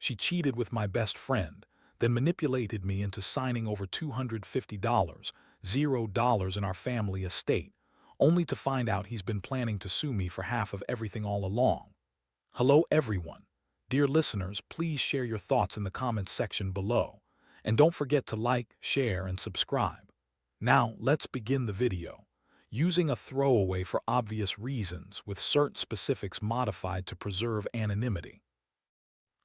She cheated with my best friend, then manipulated me into signing over $250, $0 in our family estate, only to find out he's been planning to sue me for half of everything all along. Hello everyone. Dear listeners, please share your thoughts in the comments section below. And don't forget to like, share, and subscribe. Now, let's begin the video. Using a throwaway for obvious reasons with certain specifics modified to preserve anonymity.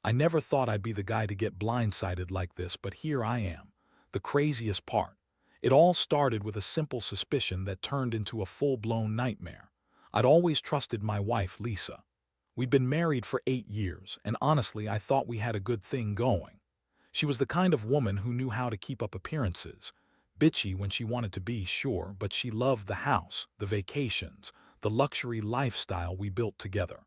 I never thought I'd be the guy to get blindsided like this, but here I am. The craziest part. It all started with a simple suspicion that turned into a full-blown nightmare. I'd always trusted my wife, Lisa. We'd been married for 8 years, and honestly, I thought we had a good thing going. She was the kind of woman who knew how to keep up appearances. Bitchy when she wanted to be, sure, but she loved the house, the vacations, the luxury lifestyle we built together.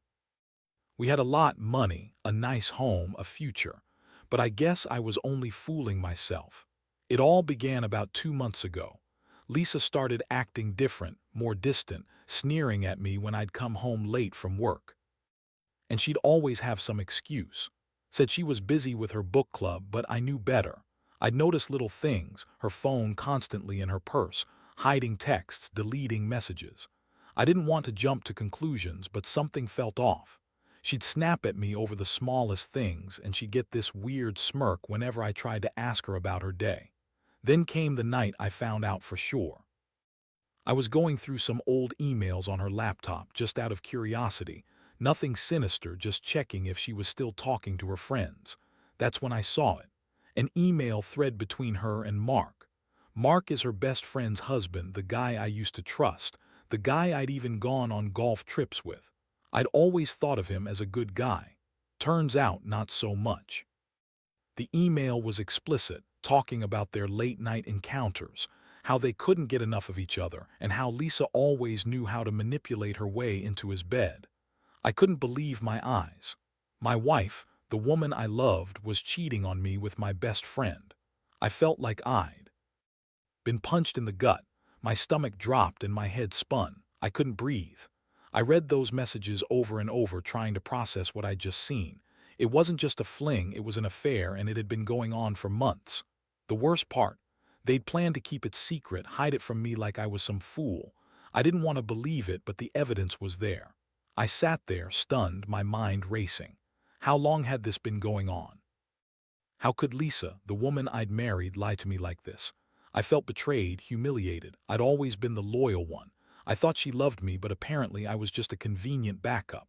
We had a lot, money, a nice home, a future. But I guess I was only fooling myself. It all began about 2 months ago. Lisa started acting different, more distant, sneering at me when I'd come home late from work. And she'd always have some excuse. Said she was busy with her book club, but I knew better. I'd noticed little things, her phone constantly in her purse, hiding texts, deleting messages. I didn't want to jump to conclusions, but something felt off. She'd snap at me over the smallest things, and she'd get this weird smirk whenever I tried to ask her about her day. Then came the night I found out for sure. I was going through some old emails on her laptop just out of curiosity, nothing sinister, just checking if she was still talking to her friends. That's when I saw it. An email thread between her and Mark. Mark is her best friend's husband, the guy I used to trust, the guy I'd even gone on golf trips with. I'd always thought of him as a good guy. Turns out, not so much. The email was explicit, talking about their late-night encounters, how they couldn't get enough of each other, and how Lisa always knew how to manipulate her way into his bed. I couldn't believe my eyes. My wife, the woman I loved, was cheating on me with my best friend. I felt like I'd been punched in the gut. My stomach dropped and my head spun. I couldn't breathe. I read those messages over and over, trying to process what I'd just seen. It wasn't just a fling, it was an affair, and it had been going on for months. The worst part, they'd planned to keep it secret, hide it from me like I was some fool. I didn't want to believe it, but the evidence was there. I sat there, stunned, my mind racing. How long had this been going on? How could Lisa, the woman I'd married, lie to me like this? I felt betrayed, humiliated. I'd always been the loyal one. I thought she loved me, but apparently I was just a convenient backup.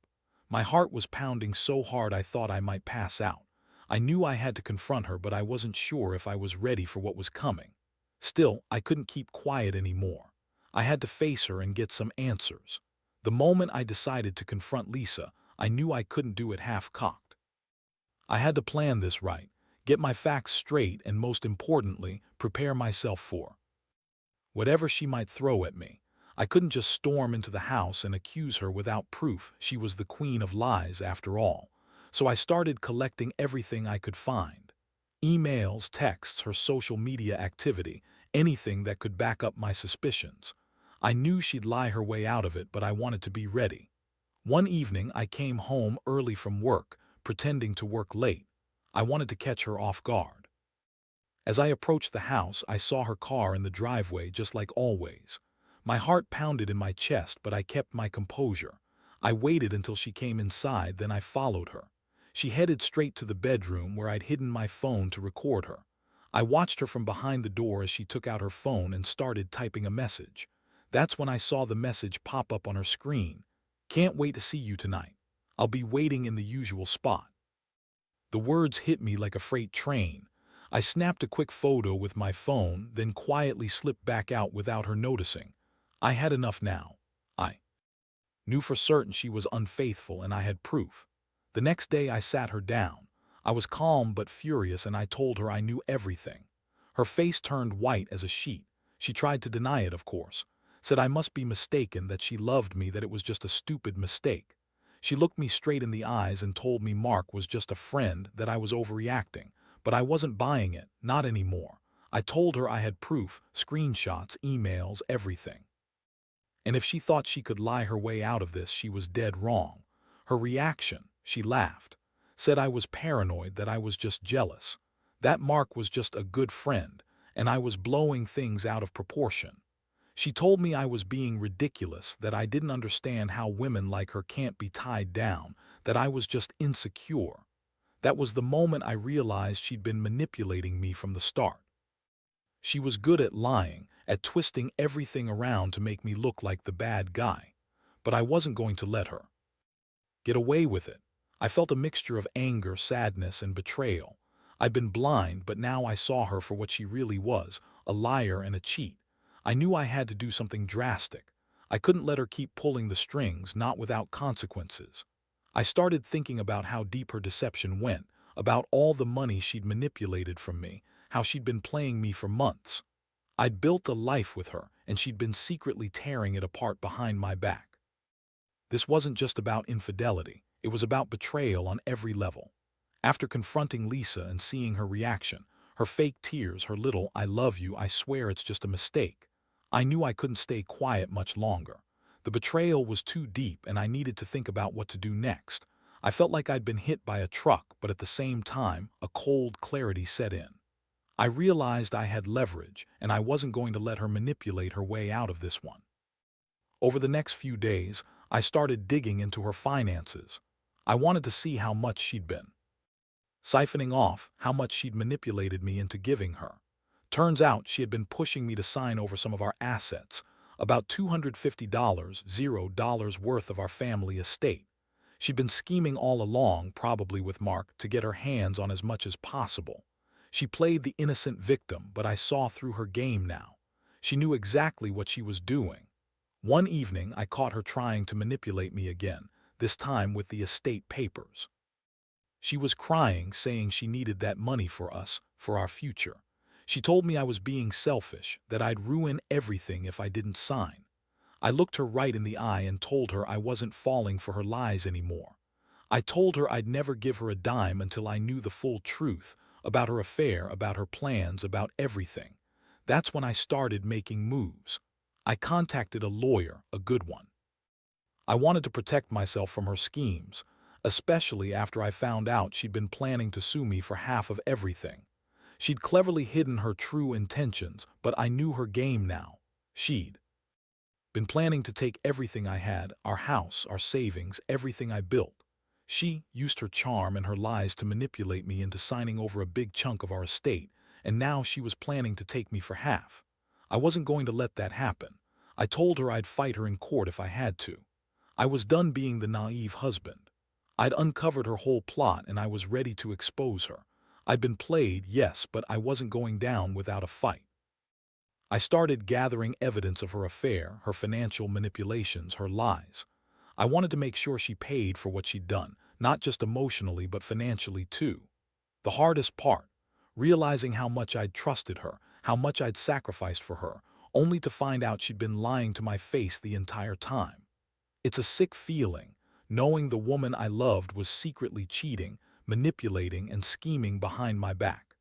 My heart was pounding so hard I thought I might pass out. I knew I had to confront her, but I wasn't sure if I was ready for what was coming. Still, I couldn't keep quiet anymore. I had to face her and get some answers. The moment I decided to confront Lisa, I knew I couldn't do it half-cocked. I had to plan this right, get my facts straight, and most importantly, prepare myself for whatever she might throw at me. I couldn't just storm into the house and accuse her without proof. She was the queen of lies after all. So I started collecting everything I could find. Emails, texts, her social media activity, anything that could back up my suspicions. I knew she'd lie her way out of it, but I wanted to be ready. One evening, I came home early from work, pretending to work late. I wanted to catch her off guard. As I approached the house, I saw her car in the driveway, just like always. My heart pounded in my chest, but I kept my composure. I waited until she came inside, then I followed her. She headed straight to the bedroom where I'd hidden my phone to record her. I watched her from behind the door as she took out her phone and started typing a message. That's when I saw the message pop up on her screen. "Can't wait to see you tonight. I'll be waiting in the usual spot." The words hit me like a freight train. I snapped a quick photo with my phone, then quietly slipped back out without her noticing. I had enough now. I knew for certain she was unfaithful, and I had proof. The next day I sat her down. I was calm but furious, and I told her I knew everything. Her face turned white as a sheet. She tried to deny it, of course. Said I must be mistaken, that she loved me, that it was just a stupid mistake. She looked me straight in the eyes and told me Mark was just a friend, that I was overreacting. But I wasn't buying it, not anymore. I told her I had proof, screenshots, emails, everything. And if she thought she could lie her way out of this, she was dead wrong. Her reaction, she laughed. said I was paranoid, that I was just jealous, that Mark was just a good friend, and I was blowing things out of proportion. She told me I was being ridiculous, that I didn't understand how women like her can't be tied down, that I was just insecure. That was the moment I realized she'd been manipulating me from the start. She was good at lying, at twisting everything around to make me look like the bad guy. But I wasn't going to let her get away with it. I felt a mixture of anger, sadness, and betrayal. I'd been blind, but now I saw her for what she really was, a liar and a cheat. I knew I had to do something drastic. I couldn't let her keep pulling the strings, not without consequences. I started thinking about how deep her deception went, about all the money she'd manipulated from me, how she'd been playing me for months. I'd built a life with her, and she'd been secretly tearing it apart behind my back. This wasn't just about infidelity, it was about betrayal on every level. After confronting Lisa and seeing her reaction, her fake tears, her little "I love you, I swear it's just a mistake," I knew I couldn't stay quiet much longer. The betrayal was too deep, and I needed to think about what to do next. I felt like I'd been hit by a truck, but at the same time, a cold clarity set in. I realized I had leverage, and I wasn't going to let her manipulate her way out of this one. Over the next few days, I started digging into her finances. I wanted to see how much she'd been siphoning off, how much she'd manipulated me into giving her. Turns out she had been pushing me to sign over some of our assets, about $250, $0 worth of our family estate. She'd been scheming all along, probably with Mark, to get her hands on as much as possible. She played the innocent victim, but I saw through her game now. She knew exactly what she was doing. One evening, I caught her trying to manipulate me again, this time with the estate papers. She was crying, saying she needed that money for us, for our future. She told me I was being selfish, that I'd ruin everything if I didn't sign. I looked her right in the eye and told her I wasn't falling for her lies anymore. I told her I'd never give her a dime until I knew the full truth about her affair, about her plans, about everything. That's when I started making moves. I contacted a lawyer, a good one. I wanted to protect myself from her schemes, especially after I found out she'd been planning to sue me for half of everything. She'd cleverly hidden her true intentions, but I knew her game now. She'd been planning to take everything I had, our house, our savings, everything I built. She used her charm and her lies to manipulate me into signing over a big chunk of our estate, and now she was planning to take me for half. I wasn't going to let that happen. I told her I'd fight her in court if I had to. I was done being the naive husband. I'd uncovered her whole plot, and I was ready to expose her. I'd been played, yes, but I wasn't going down without a fight. I started gathering evidence of her affair, her financial manipulations, her lies. I wanted to make sure she paid for what she'd done, not just emotionally but financially too. The hardest part, realizing how much I'd trusted her, how much I'd sacrificed for her, only to find out she'd been lying to my face the entire time. It's a sick feeling, knowing the woman I loved was secretly cheating, manipulating, and scheming behind my back.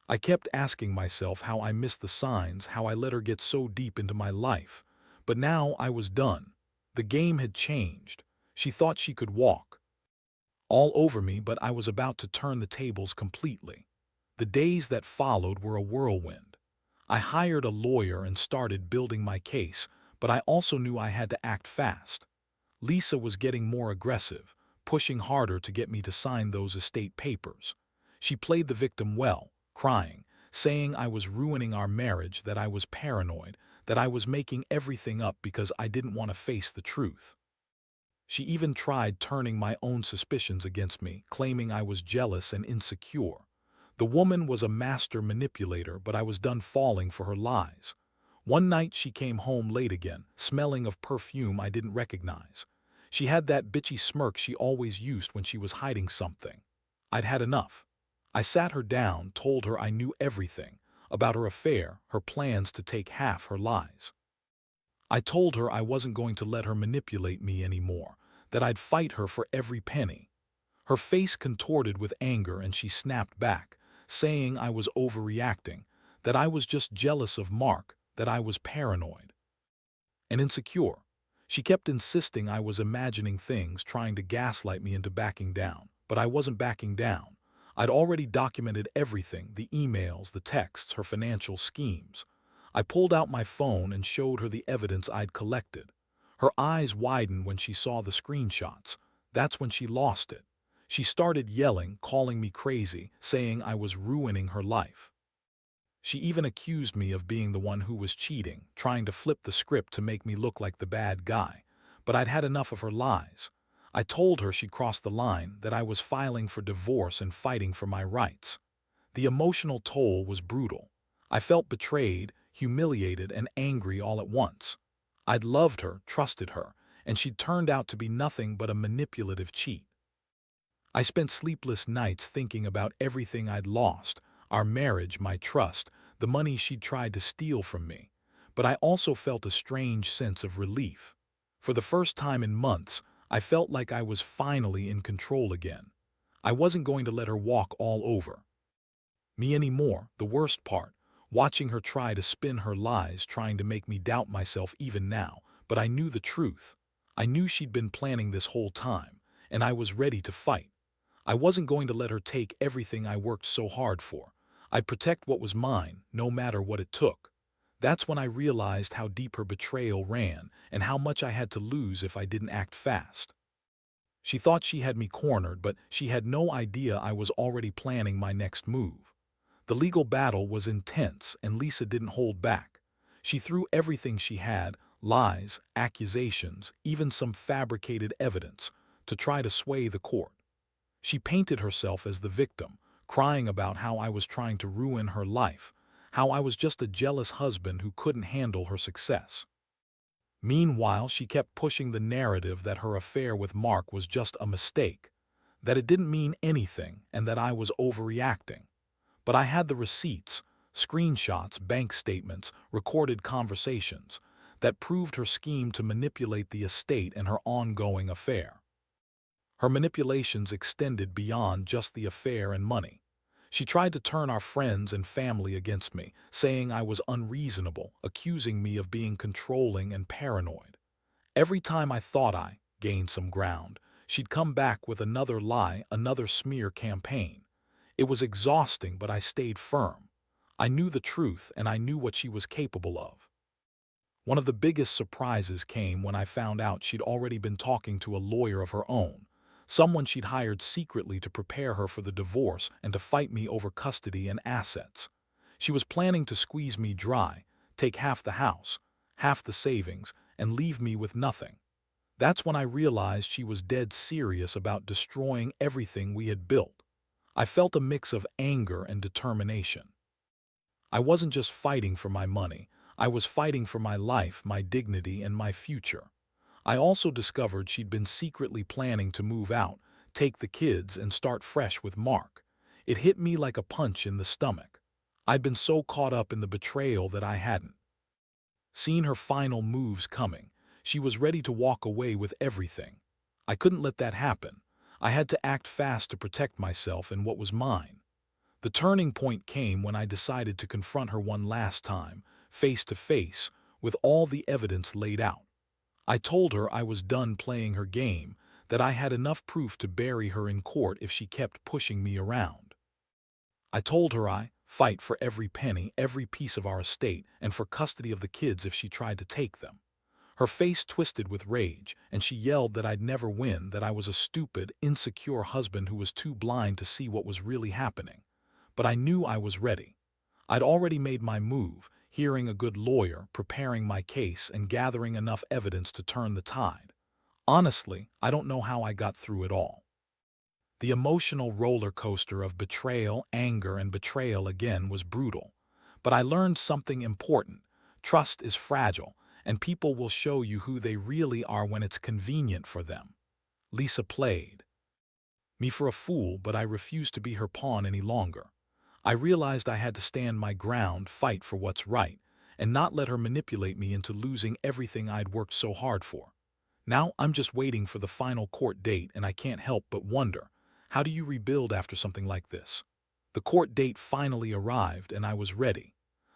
I kept asking myself how I missed the signs, how I let her get so deep into my life. But now I was done. The game had changed. She thought she could walk all over me, but I was about to turn the tables completely. The days that followed were a whirlwind. I hired a lawyer and started building my case, but I also knew I had to act fast. Lisa was getting more aggressive, pushing harder to get me to sign those estate papers. She played the victim well, crying, saying I was ruining our marriage, that I was paranoid, that I was making everything up because I didn't want to face the truth. She even tried turning my own suspicions against me, claiming I was jealous and insecure. The woman was a master manipulator, but I was done falling for her lies. One night she came home late again, smelling of perfume I didn't recognize. She had that bitchy smirk she always used when she was hiding something. I'd had enough. I sat her down, told her I knew everything about her affair, her plans to take half her lies. I told her I wasn't going to let her manipulate me anymore, that I'd fight her for every penny. Her face contorted with anger and she snapped back, saying I was overreacting, that I was just jealous of Mark, that I was paranoid and insecure. She kept insisting I was imagining things, trying to gaslight me into backing down. but I wasn't backing down. I'd already documented everything, the emails, the texts, her financial schemes. I pulled out my phone and showed her the evidence I'd collected. Her eyes widened when she saw the screenshots. That's when she lost it. She started yelling, calling me crazy, saying I was ruining her life. She even accused me of being the one who was cheating, trying to flip the script to make me look like the bad guy. But I'd had enough of her lies. I told her she'd crossed the line, that I was filing for divorce and fighting for my rights. The emotional toll was brutal. I felt betrayed, humiliated, and angry all at once. I'd loved her, trusted her, and she'd turned out to be nothing but a manipulative cheat. I spent sleepless nights thinking about everything I'd lost, our marriage, my trust, the money she'd tried to steal from me. But I also felt a strange sense of relief. For the first time in months, I felt like I was finally in control again. I wasn't going to let her walk all over me anymore. The worst part, watching her try to spin her lies, trying to make me doubt myself even now. But I knew the truth. I knew she'd been planning this whole time, and I was ready to fight. I wasn't going to let her take everything I worked so hard for. I'd protect what was mine, no matter what it took. That's when I realized how deep her betrayal ran and how much I had to lose if I didn't act fast. She thought she had me cornered, but she had no idea I was already planning my next move. The legal battle was intense, and Lisa didn't hold back. She threw everything she had, lies, accusations, even some fabricated evidence, to try to sway the court. She painted herself as the victim, crying about how I was trying to ruin her life, how I was just a jealous husband who couldn't handle her success. Meanwhile, she kept pushing the narrative that her affair with Mark was just a mistake, that it didn't mean anything, and that I was overreacting. But I had the receipts, screenshots, bank statements, recorded conversations, that proved her scheme to manipulate the estate and her ongoing affair. Her manipulations extended beyond just the affair and money. She tried to turn our friends and family against me, saying I was unreasonable, accusing me of being controlling and paranoid. Every time I thought I gained some ground, she'd come back with another lie, another smear campaign. It was exhausting, but I stayed firm. I knew the truth, and I knew what she was capable of. One of the biggest surprises came when I found out she'd already been talking to a lawyer of her own, someone she'd hired secretly to prepare her for the divorce and to fight me over custody and assets. She was planning to squeeze me dry, take half the house, half the savings, and leave me with nothing. That's when I realized she was dead serious about destroying everything we had built. I felt a mix of anger and determination. I wasn't just fighting for my money, I was fighting for my life, my dignity, and my future. I also discovered she'd been secretly planning to move out, take the kids, and start fresh with Mark. It hit me like a punch in the stomach. I'd been so caught up in the betrayal that I hadn't seen her final moves coming. She was ready to walk away with everything. I couldn't let that happen. I had to act fast to protect myself and what was mine. The turning point came when I decided to confront her one last time, face to face, with all the evidence laid out. I told her I was done playing her game, that I had enough proof to bury her in court if she kept pushing me around. I told her I'd fight for every penny, every piece of our estate, and for custody of the kids if she tried to take them. Her face twisted with rage, and she yelled that I'd never win, that I was a stupid, insecure husband who was too blind to see what was really happening. But I knew I was ready. I'd already made my move, hiring a good lawyer, preparing my case, and gathering enough evidence to turn the tide. Honestly, I don't know how I got through it all. The emotional roller coaster of betrayal, anger, and betrayal again was brutal. But I learned something important. Trust is fragile, and people will show you who they really are when it's convenient for them. Lisa played me for a fool, but I refused to be her pawn any longer. I realized I had to stand my ground, fight for what's right, and not let her manipulate me into losing everything I'd worked so hard for. Now I'm just waiting for the final court date, and I can't help but wonder, how do you rebuild after something like this? The court date finally arrived, and I was ready.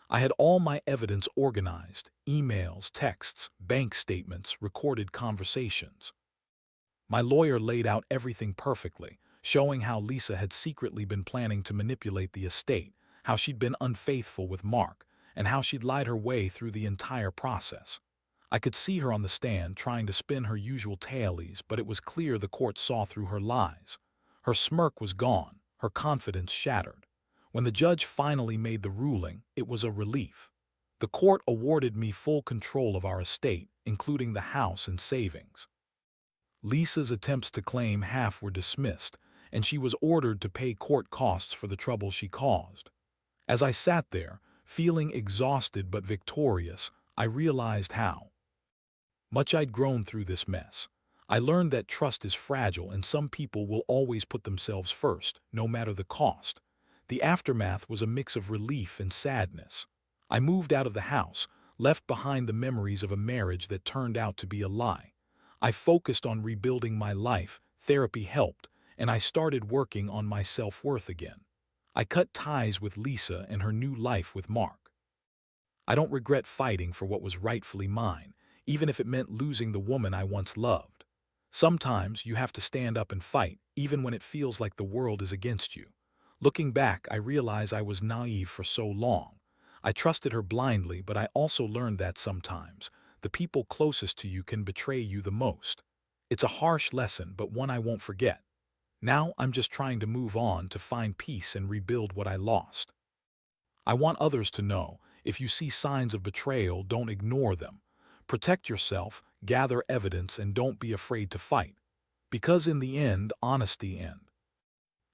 I had all my evidence organized, emails, texts, bank statements, recorded conversations. My lawyer laid out everything perfectly, showing how Lisa had secretly been planning to manipulate the estate, how she'd been unfaithful with Mark, and how she'd lied her way through the entire process. I could see her on the stand trying to spin her usual tailies, but it was clear the court saw through her lies. Her smirk was gone, her confidence shattered. When the judge finally made the ruling, it was a relief. The court awarded me full control of our estate, including the house and savings. Lisa's attempts to claim half were dismissed, and she was ordered to pay court costs for the trouble she caused. As I sat there, feeling exhausted but victorious, I realized how much I'd grown through this mess. I learned that trust is fragile and some people will always put themselves first, no matter the cost. The aftermath was a mix of relief and sadness. I moved out of the house, left behind the memories of a marriage that turned out to be a lie. I focused on rebuilding my life, therapy helped, and I started working on my self-worth again. I cut ties with Lisa and her new life with Mark. I don't regret fighting for what was rightfully mine, even if it meant losing the woman I once loved. Sometimes you have to stand up and fight, even when it feels like the world is against you. Looking back, I realize I was naive for so long. I trusted her blindly, but I also learned that sometimes the people closest to you can betray you the most. It's a harsh lesson, but one I won't forget. Now I'm just trying to move on to find peace and rebuild what I lost. I want others to know, if you see signs of betrayal, don't ignore them. Protect yourself, gather evidence, and don't be afraid to fight. Because in the end, honesty and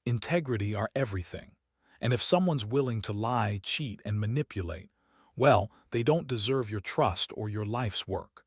integrity are everything. And if someone's willing to lie, cheat, and manipulate, well, they don't deserve your trust or your life's work.